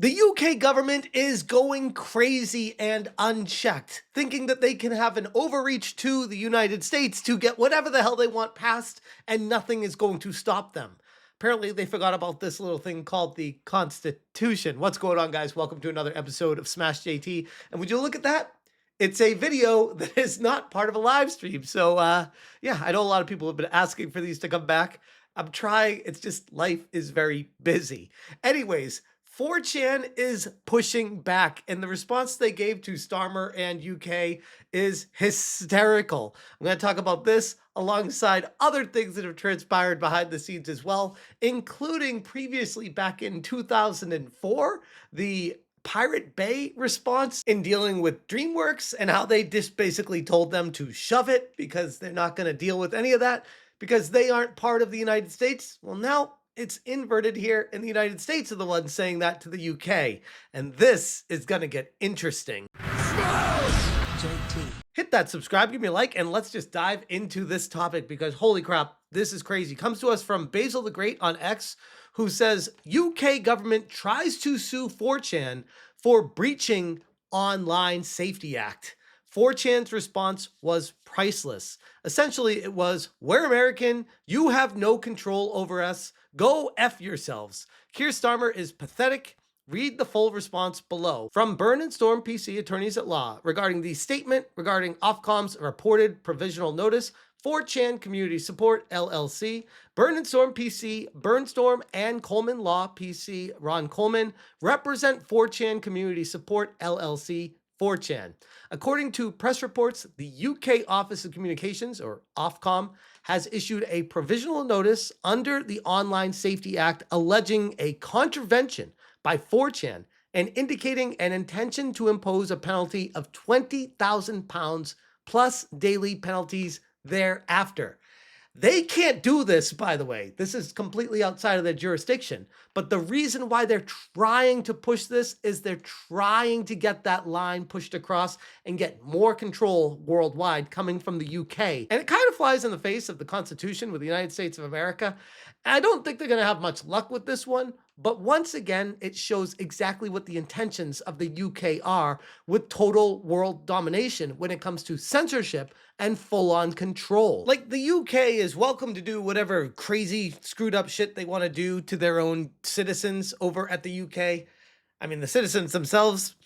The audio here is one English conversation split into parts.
The UK government is going crazy and unchecked, thinking that they can have an overreach to the United States to get whatever the hell they want passed, and nothing is going to stop them. Apparently, they forgot about this little thing called the Constitution. What's going on, guys? Welcome to another episode of Smash JT. And would you look at that? It's a video that is not part of a live stream. So, yeah, I know a lot of people have been asking for these to come back. I'm trying. It's just life is very busy. Anyways, 4chan is pushing back, and the response they gave to Starmer and UK is hysterical. I'm going to talk about this alongside other things that have transpired behind the scenes as well, including previously back in 2004, the Pirate Bay response in dealing with DreamWorks and how they just basically told them to shove it because they're not going to deal with any of that because they aren't part of the United States. Well, now it's inverted here, and the United States are the ones saying that to the UK. And this is going to get interesting. Hit that subscribe, give me a like, and let's just dive into this topic because holy crap, this is crazy. Comes to us from Basil the Great on X, who says UK government tries to sue 4chan for breaching Online Safety Act. 4chan's response was priceless. Essentially, it was, we're American, you have no control over us, go F yourselves. Keir Starmer is pathetic. Read the full response below. From Burn and Storm PC attorneys at law regarding the statement regarding Ofcom's reported provisional notice, 4chan Community Support LLC, Burn and Storm PC, Burnstorm, and Coleman Law PC, Ron Coleman, represent 4chan Community Support LLC, 4chan. According to press reports, the UK Office of Communications, or Ofcom, has issued a provisional notice under the Online Safety Act alleging a contravention by 4chan and indicating an intention to impose a penalty of £20,000 plus daily penalties thereafter. They can't do this, by the way. This is completely outside of their jurisdiction. But the reason why they're trying to push this is they're trying to get that line pushed across and get more control worldwide coming from the UK. And it kind of flies in the face of the Constitution with the United States of America. I don't think they're going to have much luck with this one. But once again, it shows exactly what the intentions of the UK are with total world domination when it comes to censorship and full-on control. Like, the UK is welcome to do whatever crazy screwed up shit they want to do to their own citizens over at the UK. I mean, the citizens themselves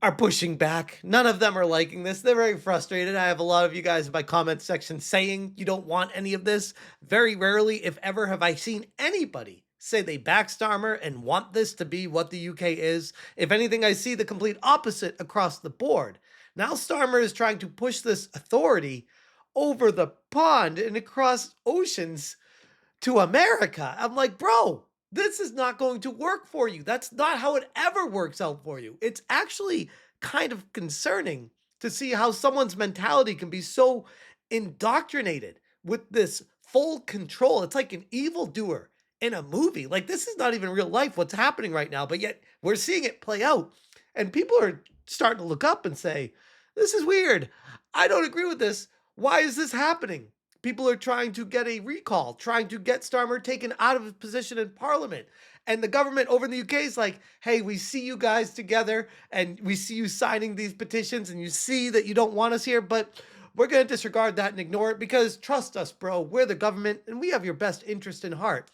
are pushing back. None of them are liking this. They're very frustrated. I have a lot of you guys in my comment section saying you don't want any of this. Very rarely, if ever, have I seen anybody say they back Starmer and want this to be what the UK is. If anything, I see the complete opposite across the board. Now Starmer is trying to push this authority over the pond and across oceans to America. I'm like, bro, this is not going to work for you. That's not how it ever works out for you. It's actually kind of concerning to see how someone's mentality can be so indoctrinated with this full control. It's like an evildoer in a movie. Like, this is not even real life what's happening right now, but yet we're seeing it play out. And people are starting to look up and say, this is weird. I don't agree with this. Why is this happening? People are trying to get a recall, trying to get Starmer taken out of his position in Parliament. And the government over in the UK is like, hey, we see you guys together and we see you signing these petitions and you see that you don't want us here, but we're going to disregard that and ignore it because trust us, bro, we're the government and we have your best interest in heart.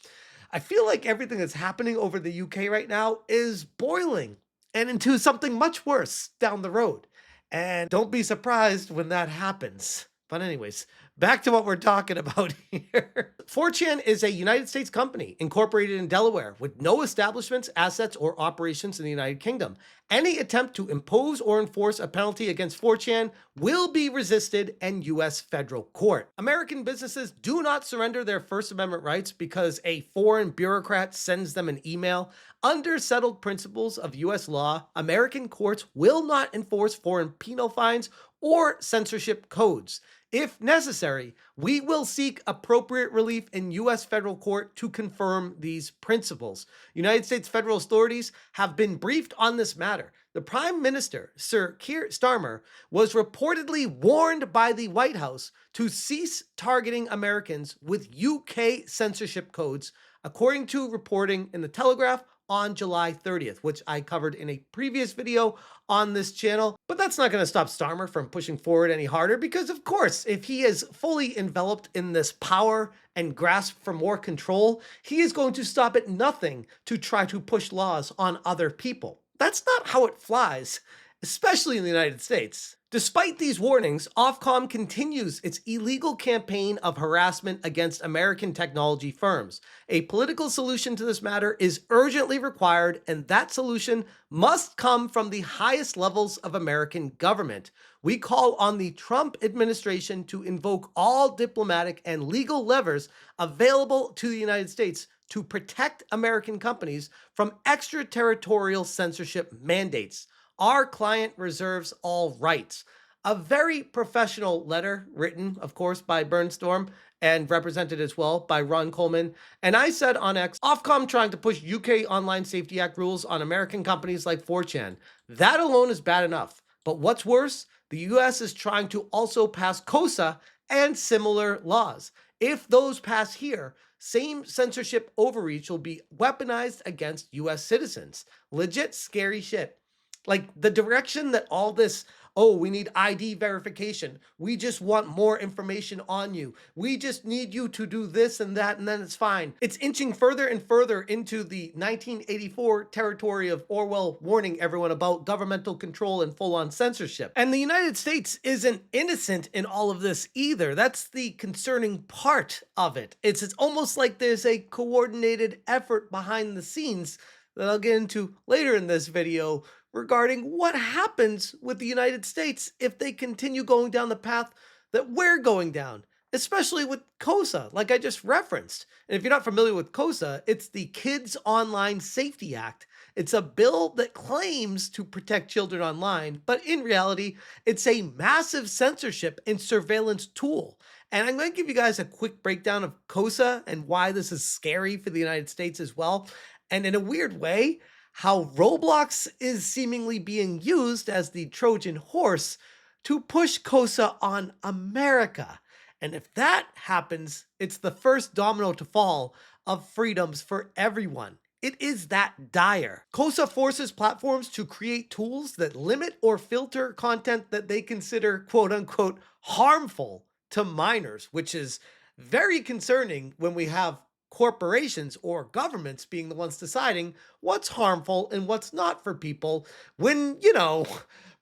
I feel like everything that's happening over the UK right now is boiling and into something much worse down the road. And don't be surprised when that happens. But anyways, back to what we're talking about here. 4chan is a United States company incorporated in Delaware with no establishments, assets, or operations in the United Kingdom. Any attempt to impose or enforce a penalty against 4chan will be resisted in U.S. federal court. American businesses do not surrender their First Amendment rights because a foreign bureaucrat sends them an email. Under settled principles of U.S. law, American courts will not enforce foreign penal fines or censorship codes. If necessary, we will seek appropriate relief in U.S. federal court to confirm these principles. United States federal authorities have been briefed on this matter. The Prime Minister, Sir Keir Starmer, was reportedly warned by the White House to cease targeting Americans with UK censorship codes, according to reporting in The Telegraph, on July 30th, which I covered in a previous video on this channel. But that's not going to stop Starmer from pushing forward any harder because, of course, if he is fully enveloped in this power and grasp for more control, he is going to stop at nothing to try to push laws on other people. That's not how it flies, especially in the United States. Despite these warnings, Ofcom continues its illegal campaign of harassment against American technology firms. A political solution to this matter is urgently required, and that solution must come from the highest levels of American government. We call on the Trump administration to invoke all diplomatic and legal levers available to the United States to protect American companies from extraterritorial censorship mandates. Our client reserves all rights. A very professional letter written, of course, by Burnstorm and represented as well by Ron Coleman. And I said on X, Ofcom trying to push UK Online Safety Act rules on American companies like 4chan. That alone is bad enough. But what's worse, the US is trying to also pass KOSA and similar laws. If those pass here, same censorship overreach will be weaponized against US citizens. Legit scary shit. Like the direction that all this, oh, we need ID verification. We just want more information on you. We just need you to do this and that, and then it's fine. It's inching further and further into the 1984 territory of Orwell warning everyone about governmental control and full-on censorship. And the United States isn't innocent in all of this either. That's the concerning part of it. It's almost like there's a coordinated effort behind the scenes that I'll get into later in this video regarding what happens with the United States if they continue going down the path that we're going down, especially with KOSA, like I just referenced. And if you're not familiar with KOSA, it's the Kids Online Safety Act. It's a bill that claims to protect children online, but in reality, it's a massive censorship and surveillance tool. And I'm going to give you guys a quick breakdown of KOSA and why this is scary for the United States as well. And in a weird way, how Roblox is seemingly being used as the Trojan horse to push KOSA on America. And if that happens, it's the first domino to fall of freedoms for everyone. It is that dire. KOSA forces platforms to create tools that limit or filter content that they consider quote unquote harmful to minors, which is very concerning when we have corporations or governments being the ones deciding what's harmful and what's not for people when,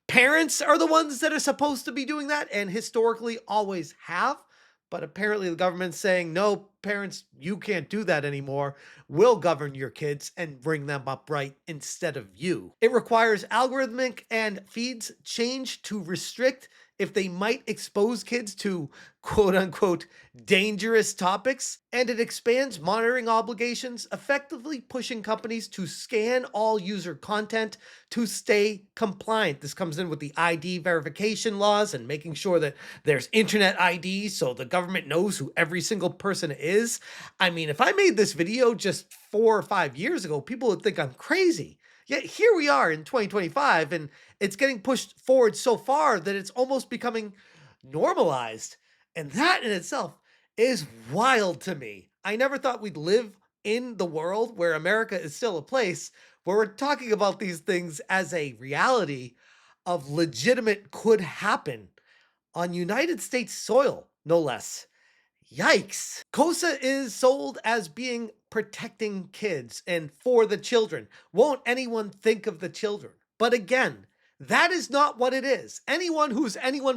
parents are the ones that are supposed to be doing that and historically always have. But apparently the government's saying, no, parents, you can't do that anymore. We'll govern your kids and bring them up right instead of you. It requires algorithmic and feeds change to restrict if they might expose kids to quote unquote dangerous topics, and it expands monitoring obligations, effectively pushing companies to scan all user content to stay compliant. This comes in with the ID verification laws and making sure that there's internet ID so the government knows who every single person is. I mean, if I made this video just 4 or 5 years ago, people would think I'm crazy. Yet here we are in 2025, and it's getting pushed forward so far that it's almost becoming normalized. And that in itself is wild to me. I never thought we'd live in the world where America is still a place where we're talking about these things as a reality of legitimate could happen on United States soil, no less. Yikes. KOSA is sold as being protecting kids and for the children. Won't anyone think of the children? But again, that is not what it is. Anyone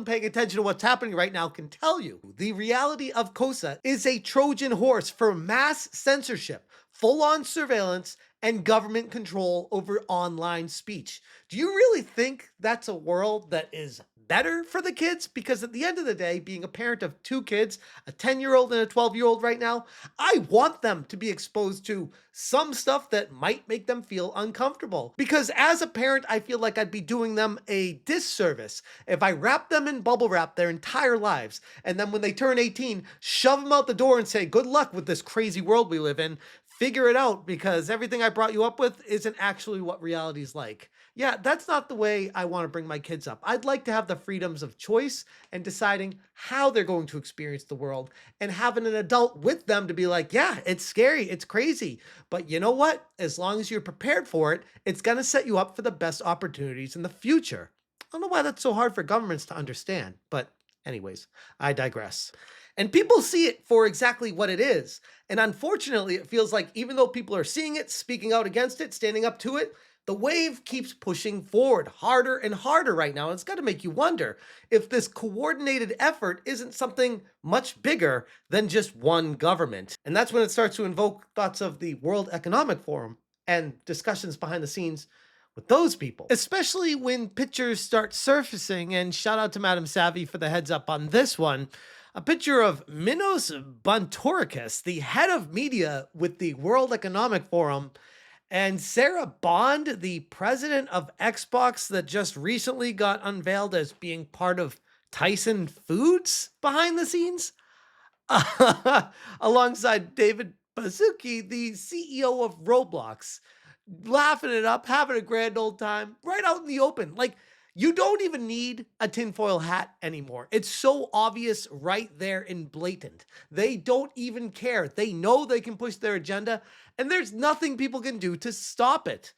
paying attention to what's happening right now can tell you the reality of KOSA is a Trojan horse for mass censorship, full-on surveillance, and government control over online speech. Do you really think that's a world that is better for the kids? Because at the end of the day, being a parent of 2 kids, a 10-year-old and a 12-year-old right now, I want them to be exposed to some stuff that might make them feel uncomfortable. Because as a parent, I feel like I'd be doing them a disservice if I wrap them in bubble wrap their entire lives, and then when they turn 18, shove them out the door and say, good luck with this crazy world we live in, figure it out because everything I brought you up with isn't actually what reality is like. Yeah, that's not the way I want to bring my kids up. I'd like to have the freedoms of choice and deciding how they're going to experience the world and having an adult with them to be like, yeah, it's scary, it's crazy. But you know what? As long as you're prepared for it, it's going to set you up for the best opportunities in the future. I don't know why that's so hard for governments to understand, but anyways, I digress. And people see it for exactly what it is. And unfortunately, it feels like even though people are seeing it, speaking out against it, standing up to it, the wave keeps pushing forward harder and harder right now. And it's got to make you wonder if this coordinated effort isn't something much bigger than just one government. And that's when it starts to invoke thoughts of the World Economic Forum and discussions behind the scenes with those people, especially when pictures start surfacing. And shout out to Madam Savvy for the heads up on this one. A picture of Minos Bontoricus, the head of media with the World Economic Forum, and Sarah Bond, the president of Xbox that just recently got unveiled as being part of Tyson Foods behind the scenes, alongside David Baszucki, the CEO of Roblox, laughing it up, having a grand old time, right out in the open. Like, you don't even need a tinfoil hat anymore. It's so obvious right there and blatant. They don't even care. They know they can push their agenda, and there's nothing people can do to stop it.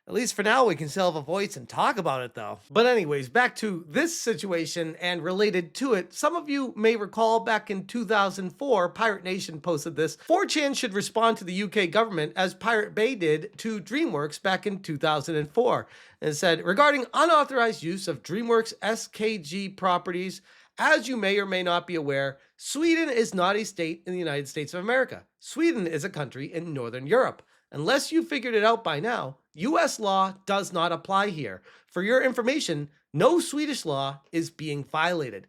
At least for now, we can still have a voice and talk about it, though. But anyways, back to this situation and related to it. Some of you may recall back in 2004, Pirate Nation posted this. 4chan should respond to the UK government as Pirate Bay did to DreamWorks back in 2004. And it said, regarding unauthorized use of DreamWorks SKG properties, as you may or may not be aware, Sweden is not a state in the United States of America. Sweden is a country in Northern Europe. Unless you figured it out by now, US law does not apply here. For your information, no Swedish law is being violated.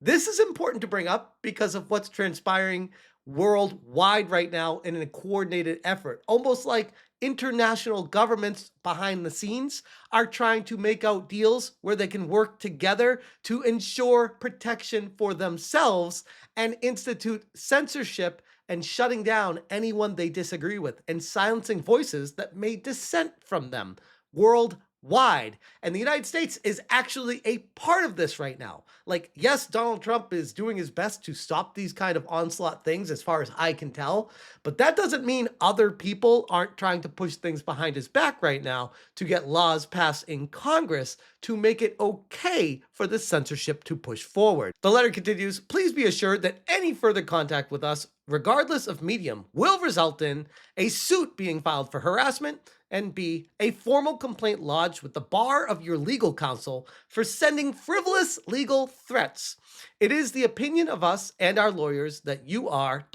This is important to bring up because of what's transpiring worldwide right now in a coordinated effort. Almost like international governments behind the scenes are trying to make out deals where they can work together to ensure protection for themselves and institute censorship and shutting down anyone they disagree with and silencing voices that may dissent from them worldwide. And the United States is actually a part of this right now. Like, yes, Donald Trump is doing his best to stop these kind of onslaught things as far as I can tell, but that doesn't mean other people aren't trying to push things behind his back right now to get laws passed in Congress to make it okay for the censorship to push forward. The letter continues, please be assured that any further contact with us, regardless of medium, will result in a suit being filed for harassment, and B, a formal complaint lodged with the bar of your legal counsel for sending frivolous legal threats. It is the opinion of us and our lawyers that you are ...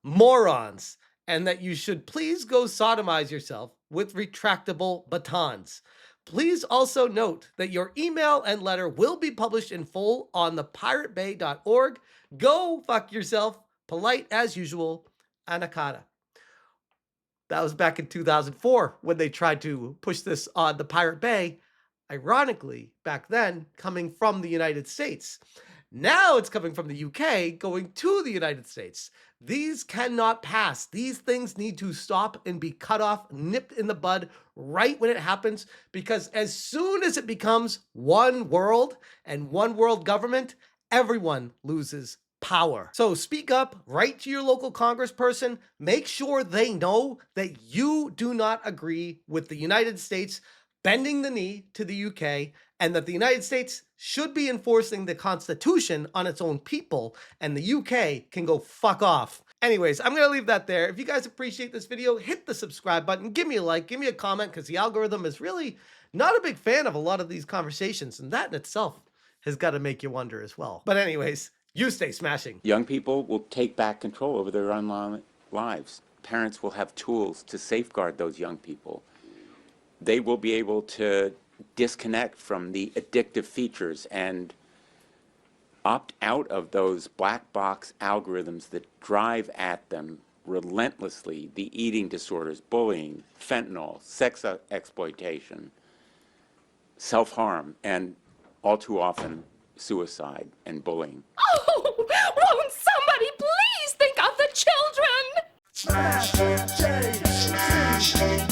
morons, and that you should please go sodomize yourself with retractable batons. Please also note that your email and letter will be published in full on thepiratebay.org. Go fuck yourself. Polite as usual, Anakata. That was back in 2004 when they tried to push this on the Pirate Bay. Ironically, back then, coming from the United States. Now it's coming from the UK, going to the United States. These cannot pass. These things need to stop and be cut off, nipped in the bud right when it happens, because as soon as it becomes one world and one world government, everyone loses power. So speak up, write to your local congressperson, make sure they know that you do not agree with the United States bending the knee to the UK, and that the United States should be enforcing the Constitution on its own people, and the UK can go fuck off. Anyways, I'm gonna leave that there. If you guys appreciate this video, hit the subscribe button, give me a like, give me a comment, because the algorithm is really not a big fan of a lot of these conversations, and that in itself has got to make you wonder as well. But anyways, you stay smashing. Young people will take back control over their online lives. Parents will have tools to safeguard those young people. They will be able to disconnect from the addictive features and opt out of those black box algorithms that drive at them relentlessly the eating disorders, bullying, fentanyl, sex exploitation, self-harm, and all too often suicide and bullying. Oh, won't somebody please think of the children? Smash J C